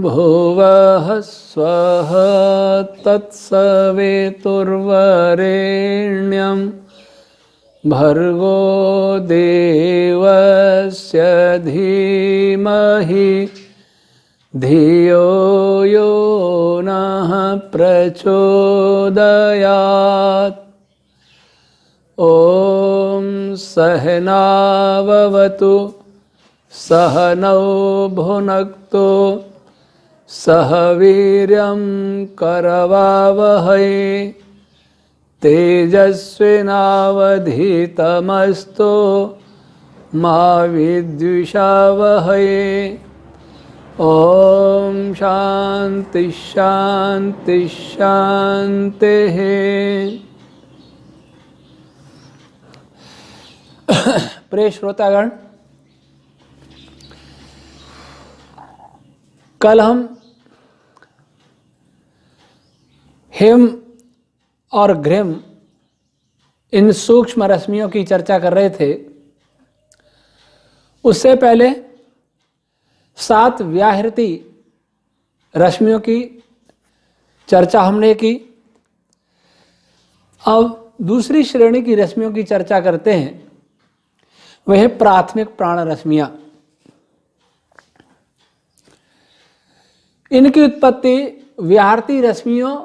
भुवः स्वः तत्सवितुर्वरेण्यं भर्गो देवस्य धीमहि धियो यो नः प्रचोदयात्। ॐ सहनाववतु सहनौ भुनक्तु सह वीर्यं करवावहै तेजस्विनावधीतमस्तु मा विद्विषावहै। ॐ शान्ति शान्ति शान्तिः। प्रिय श्रोतागण, कल हम हिम और घृम इन सूक्ष्म रश्मियों की चर्चा कर रहे थे। उससे पहले 7 व्याहृति रश्मियों की चर्चा हमने की। अब दूसरी श्रेणी की रश्मियों की चर्चा करते हैं, वह प्राथमिक प्राण रश्मियां। इनकी उत्पत्ति व्याहृति रश्मियों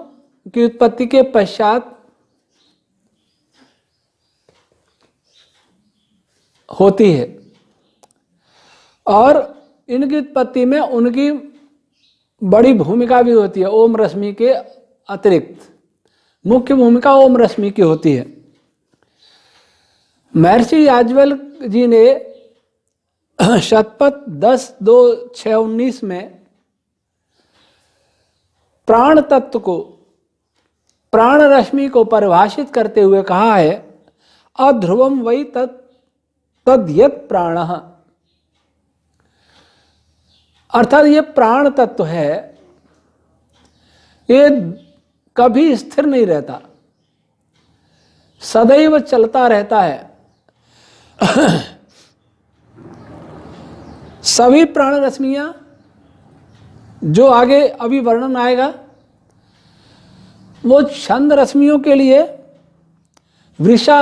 की उत्पत्ति के पश्चात होती है और इनकी उत्पत्ति में उनकी बड़ी भूमिका भी होती है। ओम रश्मि के अतिरिक्त मुख्य भूमिका ओम रश्मि की होती है। महर्षि याज्ञवल्क्य जी ने शतपथ 10-2-6-19 में प्राण तत्व को, प्राण रश्मि को परिभाषित करते हुए कहा है, अध्रुवम वै तद्यत् प्राणः। अर्थात ये प्राण तत्व है, ये कभी स्थिर नहीं रहता, सदैव चलता रहता है। सभी प्राण रश्मियां जो आगे अभी वर्णन आएगा, वो छंद रश्मियों के लिए वृषा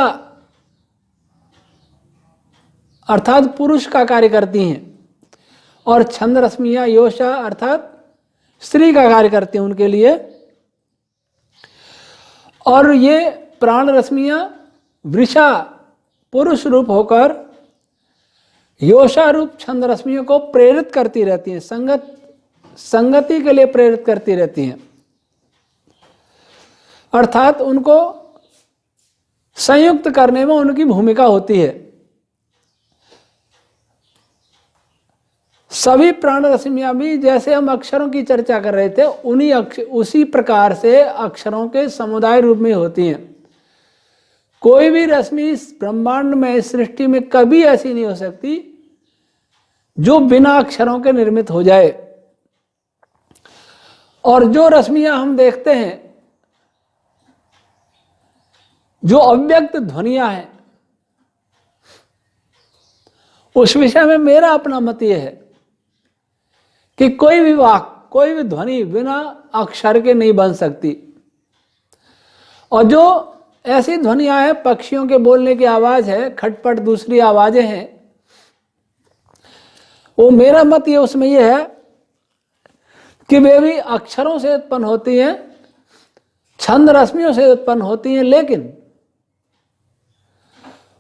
अर्थात पुरुष का कार्य करती हैं और छंद रश्मियां योषा अर्थात स्त्री का कार्य करती हैं उनके लिए। और ये प्राण रश्मियां वृषा पुरुष रूप होकर योषा रूप छंद रश्मियों को प्रेरित करती रहती हैं, संगति के लिए प्रेरित करती रहती हैं। अर्थात उनको संयुक्त करने में उनकी भूमिका होती है। सभी प्राण रश्मियां भी, जैसे हम अक्षरों की चर्चा कर रहे थे, उसी प्रकार से अक्षरों के समुदाय रूप में होती हैं। कोई भी रश्मि इस ब्रह्मांड में, इस सृष्टि में कभी ऐसी नहीं हो सकती जो बिना अक्षरों के निर्मित हो जाए। और जो रश्मियां हम देखते हैं, जो अव्यक्त ध्वनियां हैं, उस विषय में मेरा अपना मत यह है कि कोई भी वाक्य, कोई भी ध्वनि बिना अक्षर के नहीं बन सकती। और जो ऐसी ध्वनियां हैं, पक्षियों के बोलने की आवाज है, खटपट दूसरी आवाजें हैं, वो मेरा मत ये उसमें यह है कि वे भी अक्षरों से उत्पन्न होती हैं, छंद रश्मियों से उत्पन्न होती हैं, लेकिन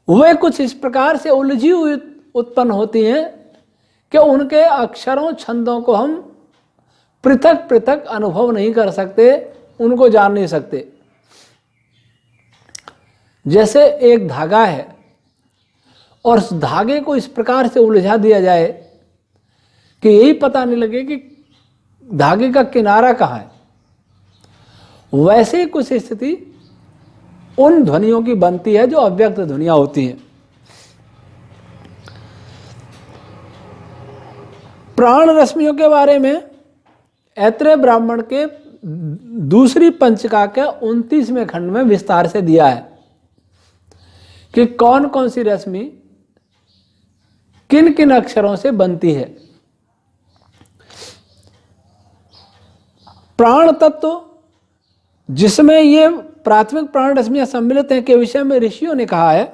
वे कुछ इस प्रकार से उलझी हुई उत्पन्न होती हैं कि उनके अक्षरों छंदों को हम पृथक पृथक अनुभव नहीं कर सकते, उनको जान नहीं सकते। जैसे एक धागा है और उस धागे को इस प्रकार से उलझा दिया जाए कि यही पता नहीं लगे कि धागे का किनारा कहाँ है, वैसे ही कुछ स्थिति उन ध्वनियों की बनती है जो अव्यक्त ध्वनियां होती हैं। प्राण रश्मियों के बारे में ऐत्रेय ब्राह्मण के दूसरी पंचका के 29वें खंड में विस्तार से दिया है कि कौन कौन सी रश्मि किन किन अक्षरों से बनती है। प्राण तत्व जिसमें ये प्राथमिक प्राण रश्मियां सम्मिलित हैं के विषय में ऋषियों ने कहा है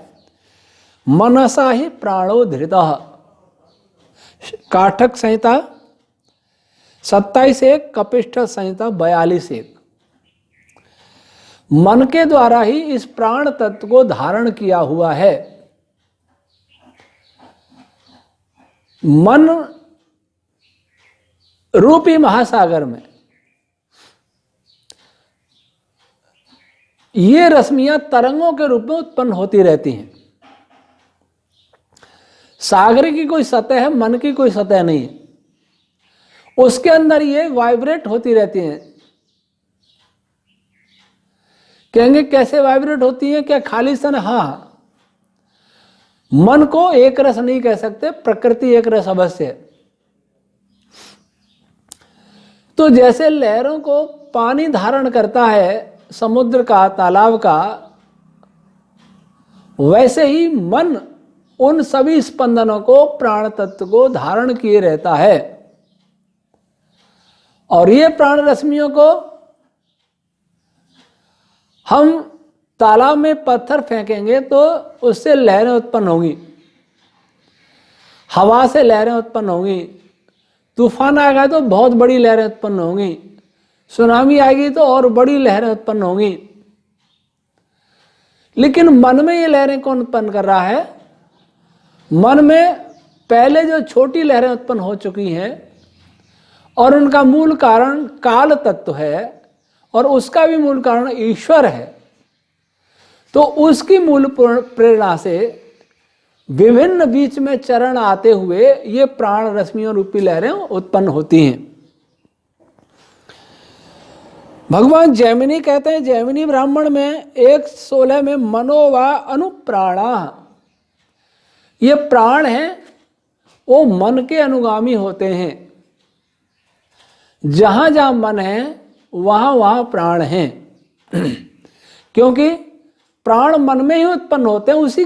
मनसा ही प्राणो धृतः। काठक संहिता 27:1, कपिष्ठ संहिता 42:1। मन के द्वारा ही इस प्राण तत्व को धारण किया हुआ है। मन रूपी महासागर में ये रश्मियां तरंगों के रूप में उत्पन्न होती रहती हैं। सागर की कोई सतह है, मन की कोई सतह नहीं है, उसके अंदर ये वाइब्रेट होती रहती हैं। कहेंगे कैसे वाइब्रेट होती हैं, क्या खाली सन? हाँ, मन को एक रस नहीं कह सकते, प्रकृति एक रस अवश्य है। तो जैसे लहरों को पानी धारण करता है समुद्र का, तालाब का, वैसे ही मन उन सभी स्पंदनों को, प्राण तत्व को धारण किए रहता है। और ये प्राण रश्मियों को हम तालाब में पत्थर फेंकेंगे तो उससे लहरें उत्पन्न होंगी, हवा से लहरें उत्पन्न होंगी, तूफान आएगा तो बहुत बड़ी लहरें उत्पन्न होंगी, सुनामी आएगी तो और बड़ी लहरें उत्पन्न होंगी। लेकिन मन में ये लहरें कौन उत्पन्न कर रहा है? मन में पहले जो छोटी लहरें उत्पन्न हो चुकी हैं और उनका मूल कारण काल तत्व है और उसका भी मूल कारण ईश्वर है, तो उसकी मूल प्रेरणा से विभिन्न बीच में चरण आते हुए ये प्राण रश्मियों रूपी लहरें उत्पन्न होती हैं। भगवान जैमिनी कहते हैं, जैमिनी ब्राह्मण में 1:16 में मनोवा अनुप्राणा, ये प्राण हैं वो मन के अनुगामी होते हैं। जहां जहां मन है वहां वहां प्राण हैं क्योंकि प्राण मन में ही उत्पन्न होते हैं, उसी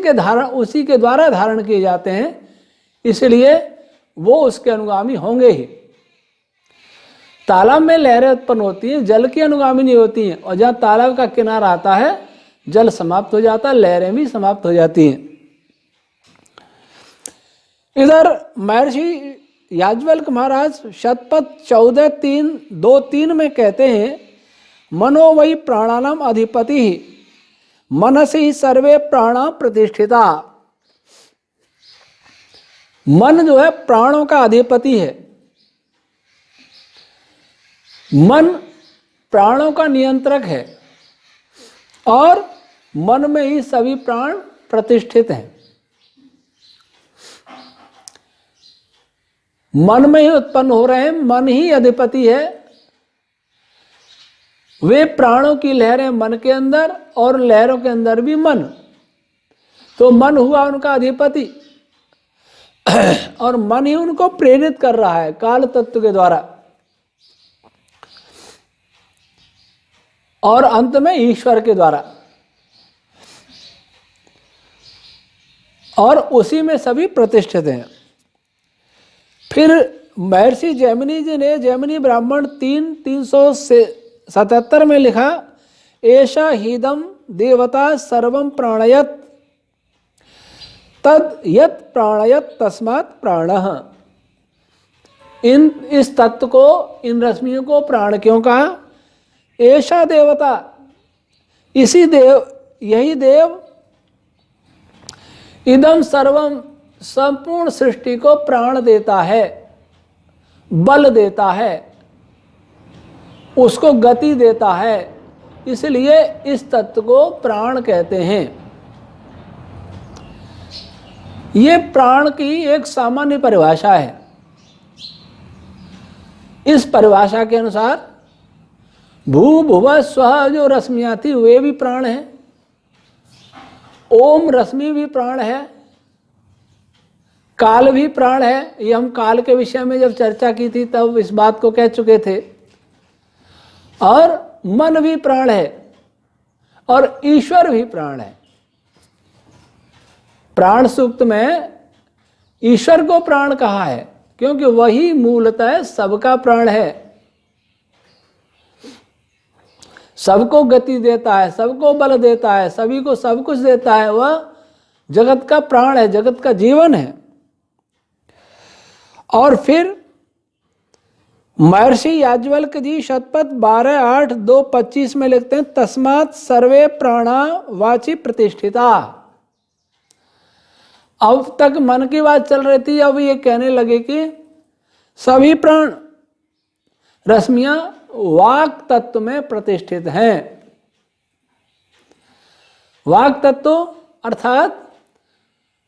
के द्वारा धारण किए जाते हैं, इसलिए वो उसके अनुगामी होंगे ही। तालाब में लहरें उत्पन्न होती हैं, जल की अनुगामी नहीं होती हैं, और जहां तालाब का किनारा आता है जल समाप्त हो जाता है, लहरें भी समाप्त हो जाती हैं। इधर महर्षि याज्ञवल्क्य महाराज शतपथ 14:3 में कहते हैं मनो वै प्राणानाम अधिपति मनसि सर्वे प्राणा प्रतिष्ठिता। मन जो है प्राणों का अधिपति है, मन प्राणों का नियंत्रक है और मन में ही सभी प्राण प्रतिष्ठित हैं। मन में ही उत्पन्न हो रहे हैं, मन ही अधिपति है। वे प्राणों की लहरें मन के अंदर और लहरों के अंदर भी मन, तो मन हुआ उनका अधिपति और मन ही उनको प्रेरित कर रहा है काल तत्व के द्वारा, और अंत में ईश्वर के द्वारा, और उसी में सभी प्रतिष्ठित हैं। फिर महर्षि जैमिनी जी ने जैमिनी ब्राह्मण 3:377 में लिखा एषा हीदम देवता सर्वं प्राणयत तद यत प्राणयत तस्मात् प्राणः। इस तत्व को, इन रश्मियों को प्राण क्यों कहा? ऐसा देवता, इसी देव, यही देव इदम सर्वम, संपूर्ण सृष्टि को प्राण देता है, बल देता है, उसको गति देता है, इसलिए इस तत्व को प्राण कहते हैं। ये प्राण की एक सामान्य परिभाषा है। इस परिभाषा के अनुसार भू भुव स्व जो रश्मियां थी वे भी प्राण हैं, ओम रश्मि भी प्राण है, काल भी प्राण है। ये हम काल के विषय में जब चर्चा की थी तब इस बात को कह चुके थे। और मन भी प्राण है और ईश्वर भी प्राण है। प्राण सूक्त में ईश्वर को प्राण कहा है क्योंकि वही मूलतः सबका प्राण है। सबको गति देता है, सबको बल देता है, सभी को सब कुछ देता है, वह जगत का प्राण है, जगत का जीवन है। और फिर महर्षि याज्ञवल्क्य जी शतपथ 12.8.2.25 में लिखते हैं, तस्मात् सर्वे प्राणा वाचि प्रतिष्ठिता। अब तक मन की बात चल रही थी, अब ये कहने लगे कि सभी प्राण रश्मियां वाक तत्व में प्रतिष्ठित हैं। वाक तत्व अर्थात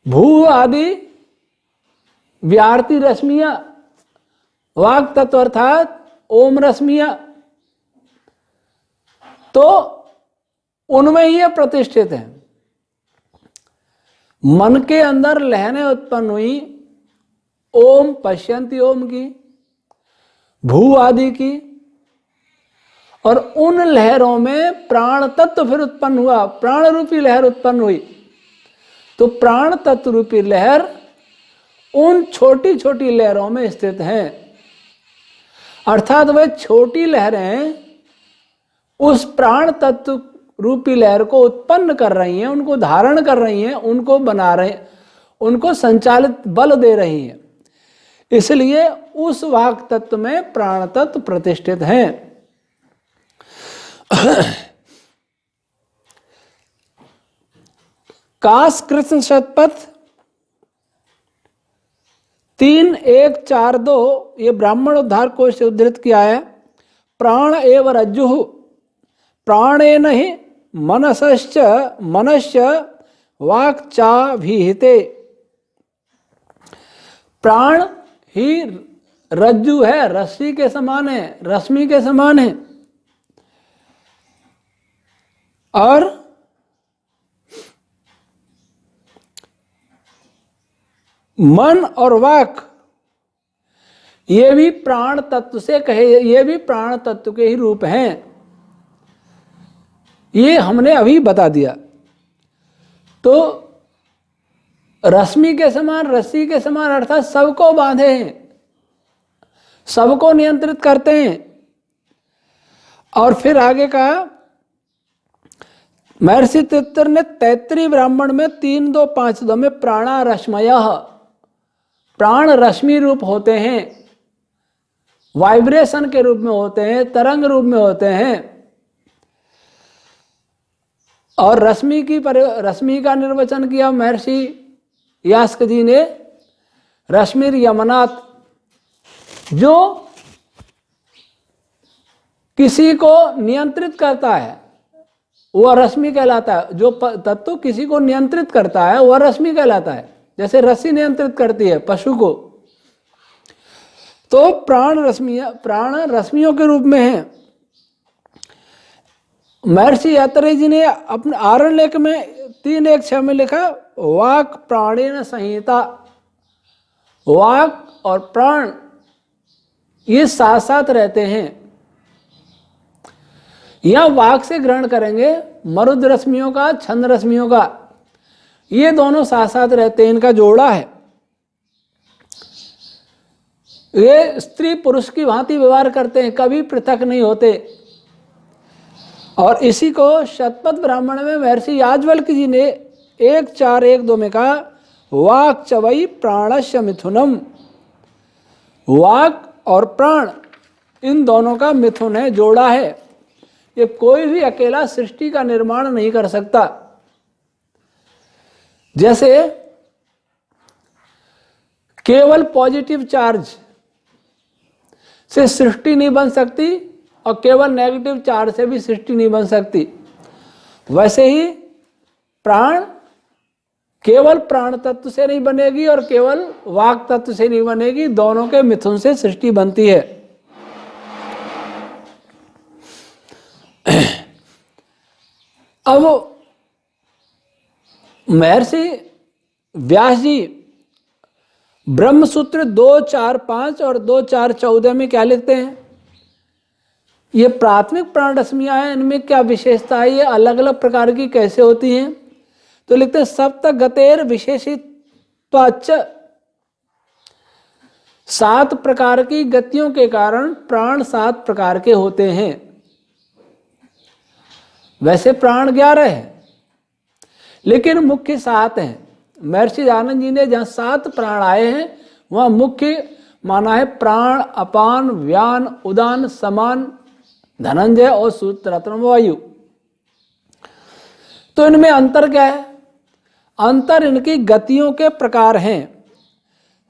भू आदि व्याहृति रश्मियां, वाक तत्व अर्थात ओम रश्मियां, तो उनमें ही प्रतिष्ठित है। मन के अंदर लहरें उत्पन्न हुई ओम पश्यन्ति ओम की, भू आदि की, और उन लहरों में प्राण तत्व फिर उत्पन्न हुआ, प्राण रूपी लहर उत्पन्न हुई। तो प्राण तत्व रूपी लहर उन छोटी छोटी लहरों में स्थित है, अर्थात वह छोटी लहरें उस प्राण तत्व रूपी लहर को उत्पन्न कर रही हैं, उनको धारण कर रही हैं, उनको बना रहे हैं, उनको संचालित बल दे रही हैं। इसलिए उस वाक तत्व में प्राण तत्व प्रतिष्ठित हैं। काश कृष्ण शतपथ 3.1.4.2 ये ब्राह्मण उद्धार कोश से उद्धृत किया है। प्राण एव रज्जु प्राणेन ही मनसश्च मनश्च वाक्चाभिहिते। प्राण ही रज्जु है, रस्सी के समान है, रश्मि के समान है। और मन और वाक ये भी प्राण तत्व से कहे, ये भी प्राण तत्व के ही रूप हैं। ये हमने अभी बता दिया। तो रश्मि के समान, रस्सी के समान अर्थात सबको बांधे हैं, सबको नियंत्रित करते हैं। और फिर आगे कहा, महर्षि तित्र ने तैत्तिरीय ब्राह्मण में 3.2.5.2 में प्राणा रश्मयः, प्राण रश्मि रूप होते हैं, वाइब्रेशन के रूप में होते हैं, तरंग रूप में होते हैं। और रश्मि का निर्वचन किया महर्षि यास्क जी ने, रश्मिर यमनात्, जो किसी को नियंत्रित करता है वह रश्मि कहलाता है। जो तत्व किसी को नियंत्रित करता है वह रश्मि कहलाता है। जैसे रस्सी नियंत्रित करती है पशु को, तो प्राण रश्मियों के रूप में है। महर्षि यात्रेय जी ने अपने आरण्यक में 3.1.6 में लिखा, वाक प्राणेन संहिता। वाक और प्राण ये साथ साथ रहते हैं। या वाक से ग्रहण करेंगे मरुद रश्मियों का, छंद रश्मियों का, ये दोनों साथ साथ रहते हैं, इनका जोड़ा है। ये स्त्री पुरुष की भांति व्यवहार करते हैं, कभी पृथक नहीं होते। और इसी को शतपथ ब्राह्मण में महर्षि याज्ञवल्क्य जी ने 1.4.1.2 में कहा, वाक च वै प्राणस्य मिथुनम। वाक और प्राण इन दोनों का मिथुन है, जोड़ा है। ये कोई भी अकेला सृष्टि का निर्माण नहीं कर सकता। जैसे केवल पॉजिटिव चार्ज से सृष्टि नहीं बन सकती और केवल नेगेटिव चार्ज से भी सृष्टि नहीं बन सकती, वैसे ही प्राण केवल प्राण तत्व से नहीं बनेगी और केवल वाक तत्व से नहीं बनेगी, दोनों के मिथुन से सृष्टि बनती है। अब महर्षि व्यास जी ब्रह्मसूत्र 2.4.5 और 2.4.14 में क्या लिखते हैं, ये प्राथमिक प्राण रश्मियां हैं, इनमें क्या विशेषता है, ये अलग अलग प्रकार की कैसे होती हैं। तो लिखते हैं, सप्त गतेर विशेषित्वाच्च, 7 प्रकार की गतियों के कारण प्राण 7 प्रकार के होते हैं। वैसे प्राण 11 हैं, लेकिन मुख्य 7 हैं। महर्षि दयानंद जी ने जहाँ 7 प्राण आए हैं वहाँ मुख्य माना है प्राण, अपान, व्यान, उदान, समान, धनंजय और सूत्ररत्न वायु। तो इनमें अंतर क्या है? अंतर इनकी गतियों के प्रकार हैं।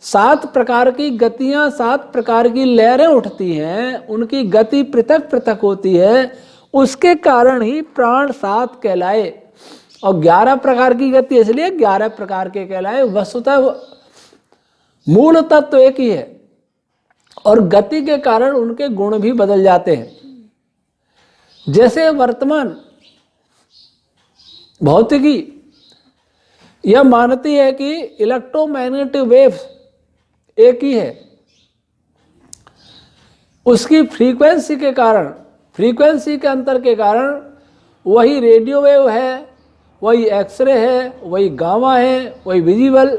7 प्रकार की गतियां, 7 प्रकार की लहरें उठती हैं, उनकी गति पृथक पृथक होती है, उसके कारण ही प्राण 7 कहलाए। और 11 प्रकार की गति इसलिए 11 प्रकार के कहलाए। वस्तुतः मूल तत्व तो एक ही है और गति के कारण उनके गुण भी बदल जाते हैं। जैसे वर्तमान भौतिकी यह मानती है कि इलेक्ट्रोमैग्नेटिक वेव्स एक ही है, उसकी फ्रीक्वेंसी के कारण, फ्रीक्वेंसी के अंतर के कारण वही रेडियो वेव है, वही एक्सरे है, वही गामा है, वही विजिबल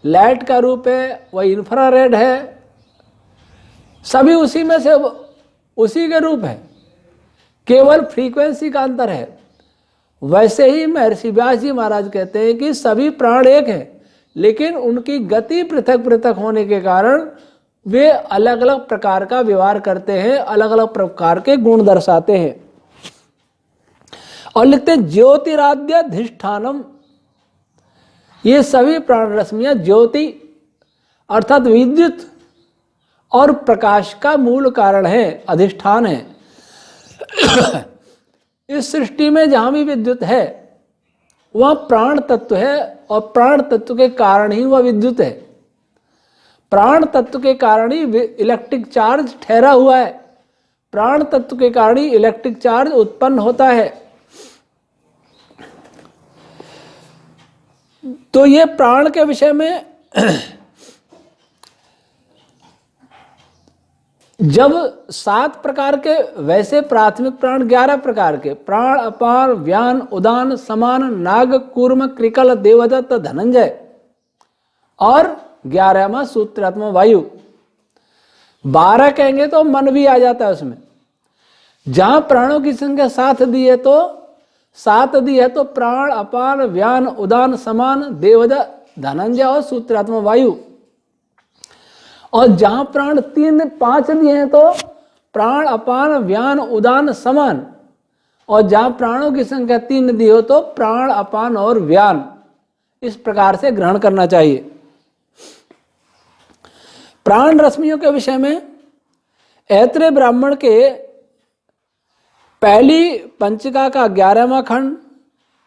लाइट का रूप है, वही इंफ्रारेड है, सभी उसी में से उसी के रूप है, केवल फ्रीक्वेंसी का अंतर है। वैसे ही महर्षि व्यास जी महाराज कहते हैं कि सभी प्राण एक हैं, लेकिन उनकी गति पृथक पृथक होने के कारण वे अलग अलग प्रकार का व्यवहार करते हैं, अलग अलग प्रकार के गुण दर्शाते हैं। और लिखते हैं ज्योतिराद्यधिष्ठानम, ये सभी प्राण रश्मियां ज्योति अर्थात विद्युत और प्रकाश का मूल कारण है, अधिष्ठान है। इस सृष्टि में जहां भी विद्युत है वह प्राण तत्व है और प्राण तत्व के कारण ही वह विद्युत है। प्राण तत्व के कारण ही इलेक्ट्रिक चार्ज ठहरा हुआ है, प्राण तत्व के कारण ही इलेक्ट्रिक चार्ज उत्पन्न होता है। तो ये प्राण के विषय में जब 7 प्रकार के, वैसे प्राथमिक प्राण 11 प्रकार के प्राण, अपान, व्यान, उदान, समान, नाग, कूर्म, कृकल, देवदत्त, धनंजय और 11वां सूत्रात्मा वायु। 12 कहेंगे तो मन भी आ जाता है उसमें। जहां प्राणों की संख्या 7 दी है तो 7 दी है तो प्राण, अपान, व्यान, उदान, समान, देवदत्त, धनंजय और सूत्रात्मा वायु। और जहां प्राण 3-5 दिए हैं तो प्राण, अपान, व्यान, उदान, समान। और जहां प्राणों की संख्या 3 दी हो तो प्राण, अपान और व्यान। इस प्रकार से ग्रहण करना चाहिए। प्राण रश्मियों के विषय में ऐत्रेय ब्राह्मण के पहली पंचिका का 11वां खंड,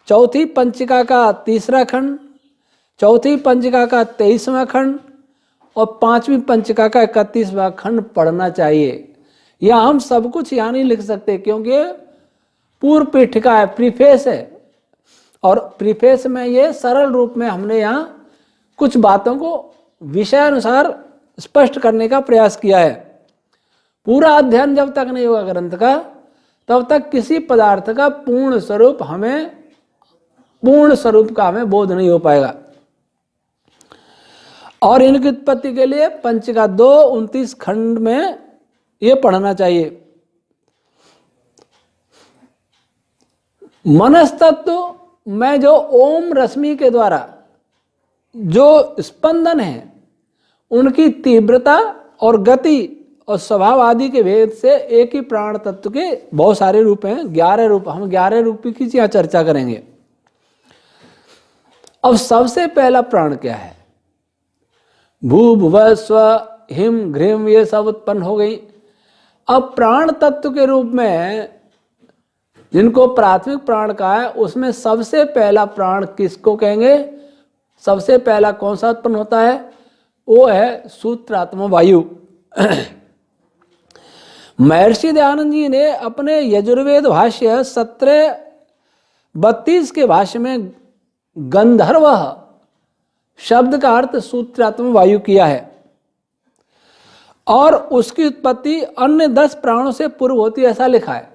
चौथी पंचिका का 3रा खंड, चौथी पंचिका का 23वां खंड और 5वीं पंचिका का 31वां खंड पढ़ना चाहिए। या हम सब कुछ यहाँ नहीं लिख सकते क्योंकि पूर्व पीठिका है, प्रीफेस है, और प्रीफेस में ये सरल रूप में हमने यहाँ कुछ बातों को विषय अनुसार स्पष्ट करने का प्रयास किया है। पूरा अध्ययन जब तक नहीं होगा ग्रंथ का तब तक किसी पदार्थ का पूर्ण स्वरूप का हमें बोध नहीं हो पाएगा। और इनकी उत्पत्ति के लिए पंचिका 2 29 खंड में ये पढ़ना चाहिए। मनस्तत्व में जो ओम रश्मि के द्वारा जो स्पंदन है उनकी तीव्रता और गति और स्वभाव आदि के भेद से एक ही प्राण तत्व के बहुत सारे रूप हैं, 11 रूप। हम 11 रूप की यहाँ चर्चा करेंगे। अब सबसे पहला प्राण क्या है? भू भुव स्व हिम घ्रीम ये सब उत्पन्न हो गई। अब प्राण तत्व के रूप में जिनको प्राथमिक प्राण कहा है उसमें सबसे पहला प्राण किसको कहेंगे? सबसे पहला कौन सा उत्पन्न होता है? वो है सूत्रात्मा वायु। महर्षि दयानंद जी ने अपने यजुर्वेद भाष्य 1732 के भाष्य में गंधर्व शब्द का अर्थ सूत्रात्मा वायु किया है और उसकी उत्पत्ति अन्य 10 प्राणों से पूर्व होती है ऐसा लिखा है।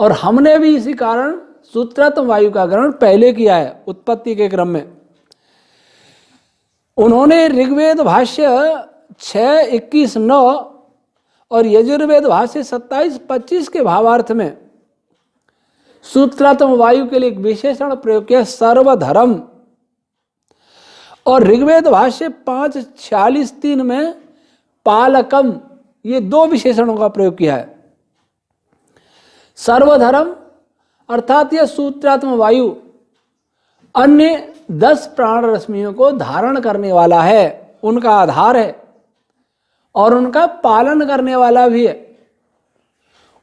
और हमने भी इसी कारण सूत्रात्मा वायु का ग्रहण पहले किया है उत्पत्ति के क्रम में। उन्होंने ऋग्वेद भाष्य 6:21-9 और यजुर्वेद भाष्य 27-25 के भावार्थ में सूत्रात्मक वायु के लिए एक विशेषण प्रयोग किया सर्वधर्म, और ऋग्वेद भाष्य 5:46-3 में पालकम, ये 2 विशेषणों का प्रयोग किया है। सर्वधर्म अर्थात यह सूत्रात्मक वायु अन्य 10 प्राण रश्मियों को धारण करने वाला है, उनका आधार है और उनका पालन करने वाला भी है,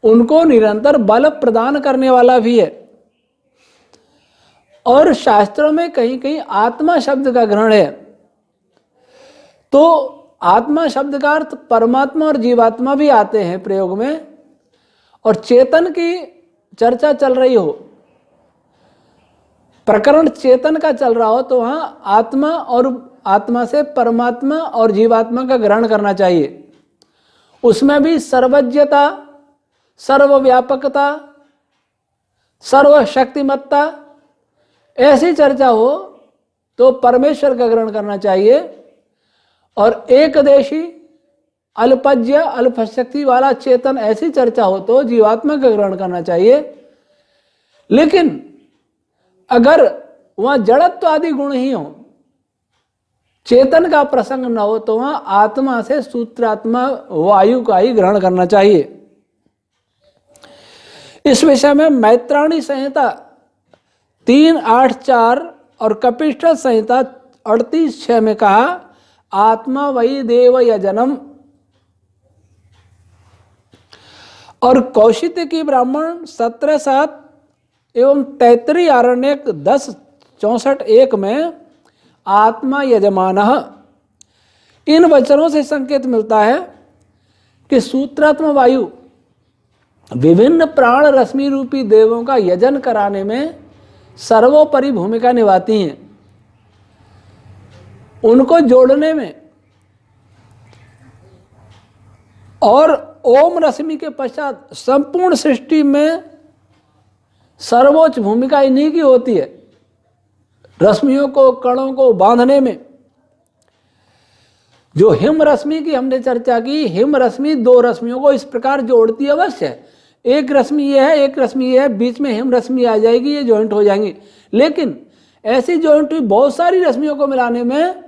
उनको निरंतर बल प्रदान करने वाला भी है। और शास्त्रों में कहीं कहीं आत्मा शब्द का ग्रहण है, तो आत्मा शब्द का अर्थ परमात्मा और जीवात्मा भी आते हैं प्रयोग में। और चेतन की चर्चा चल रही हो, प्रकरण चेतन का चल रहा हो, तो वहां आत्मा और आत्मा से परमात्मा और जीवात्मा का ग्रहण करना चाहिए। उसमें भी सर्वज्ञता, सर्वव्यापकता, सर्वशक्तिमत्ता ऐसी चर्चा हो तो परमेश्वर का ग्रहण करना चाहिए। और एकदेशी अल्पज्ञ अल्पशक्ति वाला चेतन ऐसी चर्चा हो तो जीवात्मा का ग्रहण करना चाहिए। लेकिन अगर वहां जड़त्व आदि गुण ही हो, चेतन का प्रसंग न हो, तो वहां आत्मा से सूत्रात्मा वायु का ही ग्रहण करना चाहिए। इस विषय में मैत्राणी संहिता 3:8-4 और कपिष्ठ संहिता 38:6 में कहा आत्मा वही देव यजनम। और कौशिक की ब्राह्मण 17:7 एवं तैतरी आरण्यक 10:64-1 में आत्मा यजमानः। इन वचनों से संकेत मिलता है कि सूत्रात्मक वायु विभिन्न प्राण रश्मि रूपी देवों का यजन कराने में सर्वोपरि भूमिका निभाती हैं, उनको जोड़ने में। और ओम रश्मि के पश्चात संपूर्ण सृष्टि में सर्वोच्च भूमिका इन्हीं की होती है, रश्मियों को कणों को बांधने में। जो हिम रश्मि की हमने चर्चा की, हिम रश्मि 2 रश्मियों को इस प्रकार जोड़ती है अवश्य है। एक रश्मि ये है, एक रश्मि ये है, बीच में हिम रश्मि आ जाएगी, ये जॉइंट हो जाएंगी। लेकिन ऐसी जॉइंट हुई बहुत सारी रश्मियों को मिलाने में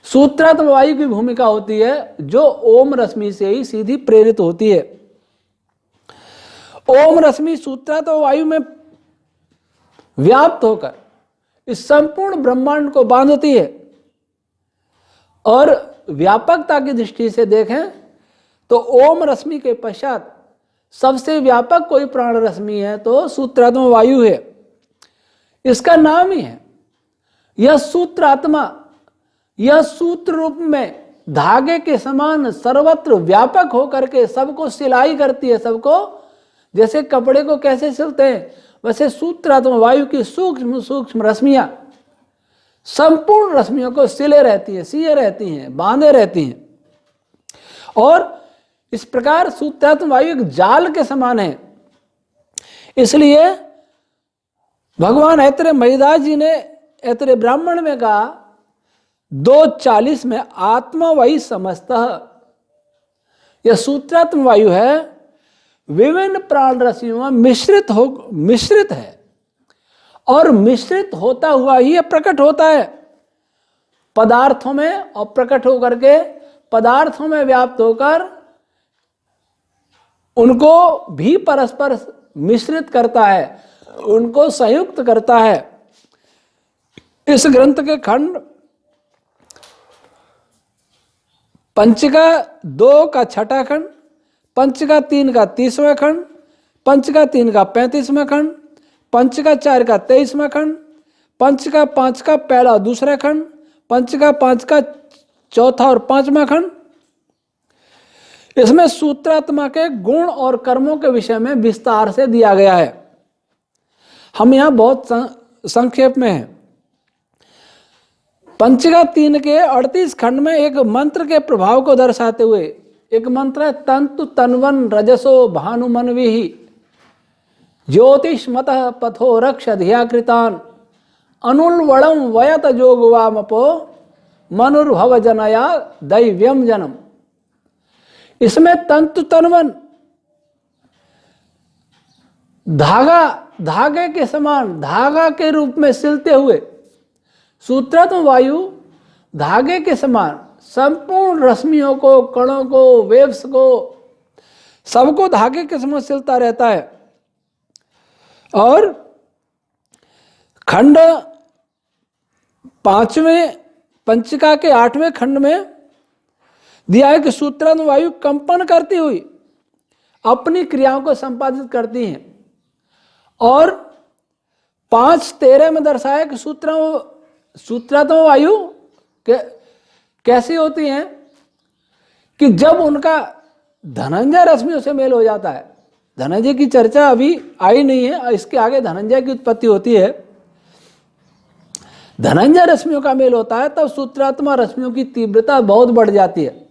सूत्रात्मक वायु की भूमिका होती है, जो ओम रश्मि से ही सीधी प्रेरित होती है। ओम रश्मि सूत्रात्मक वायु में व्याप्त होकर इस संपूर्ण ब्रह्मांड को बांधती है। और व्यापकता की दृष्टि से देखें तो ओम रश्मि के पश्चात सबसे व्यापक कोई प्राण रश्मि है तो सूत्रात्मक वायु है। इसका नाम ही है। यह सूत्रात्मा, यह सूत्र रूप में धागे के समान सर्वत्र व्यापक होकर के सबको सिलाई करती है। सबको जैसे कपड़े को कैसे सिलते हैं, वैसे सूत्रात्मक वायु की सूक्ष्म सूक्ष्म रश्मियां संपूर्ण रश्मियों को सिले रहती हैं, सिए रहती हैं, बांधे रहती हैं। और इस प्रकार सूत्रात्मक वायु एक जाल के समान है। इसलिए भगवान ऐतरेय महिदास जी ने ऐतरेय ब्राह्मण में कहा 2:40 में आत्मा वही समस्तः। यह सूत्रात्मक वायु है, विभिन्न प्राण रश्मियों में मिश्रित है और मिश्रित होता हुआ ही यह प्रकट होता है पदार्थों में, और प्रकट होकर के पदार्थों में व्याप्त होकर उनको भी परस्पर मिश्रित करता है, उनको संयुक्त करता है। इस ग्रंथ के खंड पंचिका 2 का 6वां खंड, पंचिका 3 का 30वां खंड, पंचिका 3 का 35वां खंड, पंचिका 4 का 23वां खंड, पंचिका 5 का 1 और 2 खंड, पंचिका 5 का 4 और 5वां खंड, इसमें सूत्रात्मा के गुण और कर्मों के विषय में विस्तार से दिया गया है। हम यहां बहुत संक्षेप में हैं। पंचिका 3 के 38 खंड में एक मंत्र के प्रभाव को दर्शाते हुए एक मंत्र है, तंतु तन्वन रजसो भानुमन्विहि ज्योतिष्मतः पथो रक्ष धियाकृतान अनुल्वणम वयत जोगवामपो मनुर्भव जनया दैव्यम जनम। इसमें तंतु तन्वन धागे के समान, धागा के रूप में सिलते हुए सूत्रात्मक वायु धागे के समान संपूर्ण रश्मियों को, कणों को, वेव्स को, सबको धागे के समान सिलता रहता है। और खंड 5वें पंचिका के 8वें खंड में दिया है कि सूत्रात्मक वायु कंपन करती हुई अपनी क्रियाओं को संपादित करती हैं। और 5:13 में दर्शाया कि सूत्रात्मक वायु कैसी होती हैं कि जब उनका धनंजय रश्मियों से मेल हो जाता है। धनंजय की चर्चा अभी आई नहीं है, इसके आगे धनंजय की उत्पत्ति होती है। धनंजय रश्मियों का मेल होता है तब सूत्रात्मक रश्मियों की तीव्रता बहुत बढ़ जाती है।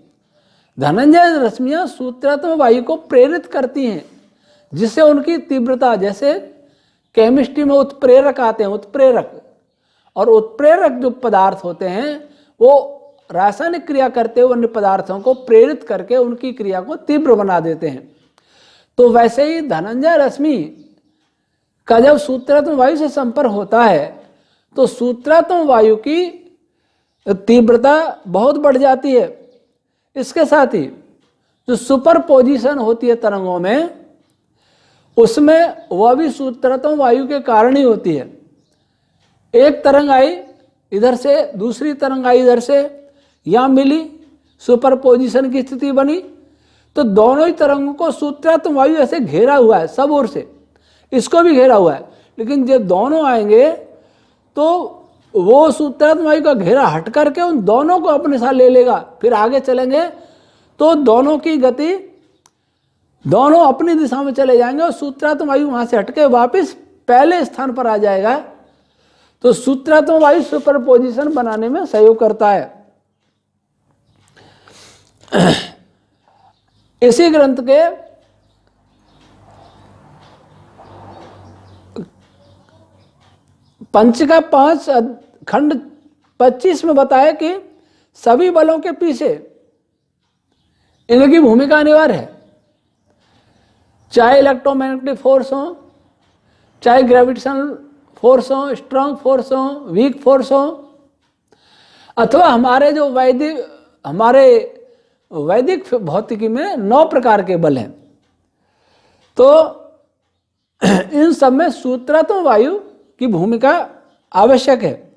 धनंजय रश्मियां सूत्रात्मक वायु को प्रेरित करती हैं, जिससे उनकी तीव्रता, जैसे केमिस्ट्री में उत्प्रेरक आते हैं, उत्प्रेरक, और उत्प्रेरक जो पदार्थ होते हैं वो रासायनिक क्रिया करते हुए अन्य पदार्थों को प्रेरित करके उनकी क्रिया को तीव्र बना देते हैं। तो वैसे ही धनंजय रश्मि का जब सूत्रात्मक वायु से संपर्क होता है तो सूत्रात्मक वायु की तीव्रता बहुत बढ़ जाती है। इसके साथ ही जो सुपरपोजिशन होती है तरंगों में, उसमें वह भी सूत्रात्मक वायु के कारण ही होती है। एक तरंग आई इधर से, दूसरी तरंग आई इधर से, यहाँ मिली, सुपरपोजिशन की स्थिति बनी, तो दोनों ही तरंगों को सूत्रात्मक वायु ऐसे घेरा हुआ है सब ओर से, इसको भी घेरा हुआ है। लेकिन जब दोनों आएंगे तो वो सूत्रात्मक वायु का घेरा हट करके उन दोनों को अपने साथ ले लेगा। फिर आगे चलेंगे तो दोनों की गति, दोनों अपनी दिशा में चले जाएंगे और सूत्रात्मक वायु वहाँ से हटके वापस पहले स्थान पर आ जाएगा। तो सूत्रात्मक वायु सुपरपोजिशन बनाने में सहयोग करता है। इसी ग्रंथ के पंचिका 5 खंड 25 में बताया कि सभी बलों के पीछे इनकी भूमिका अनिवार्य है, चाहे इलेक्ट्रोमैग्नेटिक फोर्स हो, चाहे ग्रेविटेशनल फोर्स हो, स्ट्रांग फोर्स हो, वीक फोर्स हो, अथवा हमारे वैदिक भौतिकी में 9 प्रकार के बल हैं। तो इन सब में सूत्रात्मक वायु की भूमिका आवश्यक है।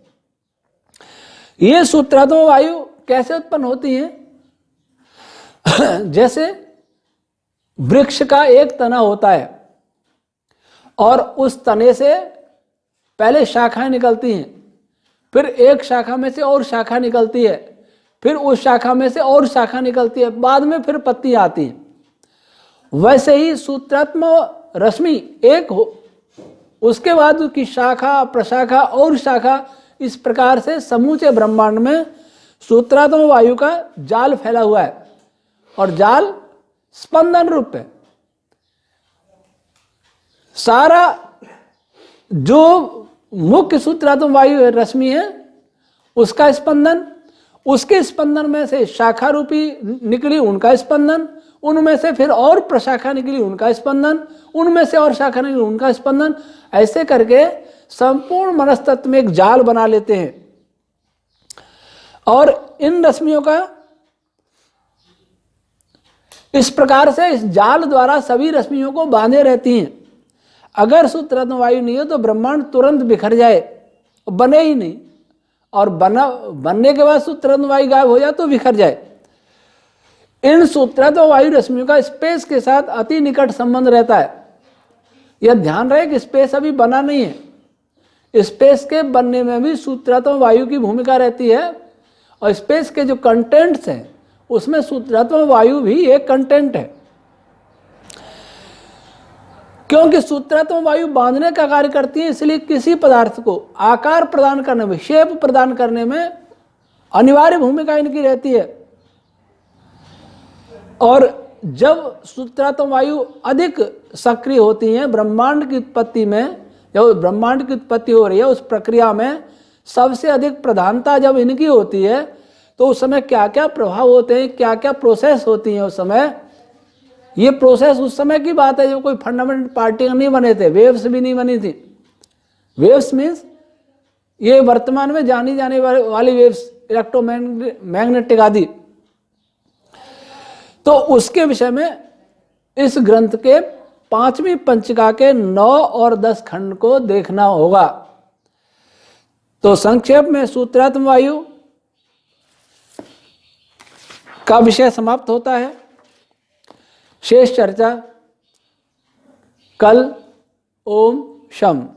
ये सूत्रात्मक वायु कैसे उत्पन्न होती है? जैसे वृक्ष का एक तना होता है और उस तने से पहले शाखाएं निकलती हैं, फिर एक शाखा में से और शाखा निकलती है, फिर उस शाखा में से और शाखा निकलती है, बाद में फिर पत्ती आती है। वैसे ही सूत्रात्मक रश्मि एक हो, उसके बाद उसकी शाखा, प्रशाखा और शाखा, इस प्रकार से समूचे ब्रह्मांड में सूत्रात्मक वायु का जाल फैला हुआ है और जाल स्पंदन रूप है। सारा जो मुख्य सूत्रात्मक वायु रश्मि है उसका स्पंदन, उसके स्पंदन में से शाखा रूपी निकली उनका स्पंदन, उनमें से फिर और प्रशाखा निकली उनका स्पंदन, उनमें से और शाखा निकली उनका स्पंदन, ऐसे करके संपूर्ण मनस्तत्व में एक जाल बना लेते हैं। और इन रश्मियों का इस प्रकार से इस जाल द्वारा सभी रश्मियों को बांधे रहती हैं। अगर सूत्रात्मक वायु नहीं हो तो ब्रह्मांड तुरंत बिखर जाए, बने ही नहीं, और बनने के बाद सूत्रात्मक वायु गायब हो जाए तो बिखर जाए। इन सूत्रात्मक वायु रश्मियों का स्पेस के साथ अति निकट संबंध रहता है। यह ध्यान रहे कि स्पेस अभी बना नहीं है, स्पेस के बनने में भी सूत्रात्मक वायु की भूमिका रहती है, और स्पेस के जो कंटेंट्स हैं उसमें सूत्रात्मक वायु भी एक कंटेंट है। क्योंकि सूत्रात्मक वायु बांधने का कार्य करती है, इसलिए किसी पदार्थ को आकार प्रदान करने में, शेप प्रदान करने में अनिवार्य भूमिका इनकी रहती है। और जब सूत्रात्मक वायु अधिक सक्रिय होती हैं ब्रह्मांड की उत्पत्ति में, जब ब्रह्मांड की उत्पत्ति हो रही है उस प्रक्रिया में सबसे अधिक प्रधानता जब इनकी होती है, तो उस समय क्या क्या प्रभाव होते हैं, क्या क्या प्रोसेस होती हैं उस समय, ये प्रोसेस उस समय की बात है जब कोई फंडामेंटल पार्टिकल नहीं बने थे, वेव्स भी नहीं बनी थी। वेव्स मीन्स ये वर्तमान में जानी जाने वाली वेव्स, इलेक्ट्रोमैग्नेटिक आदि। तो उसके विषय में इस ग्रंथ के 5वीं पंचिका के 9 और 10 खंड को देखना होगा। तो संक्षेप में सूत्रात्म वायु का विषय समाप्त होता है। शेष चर्चा कल। ओम शम।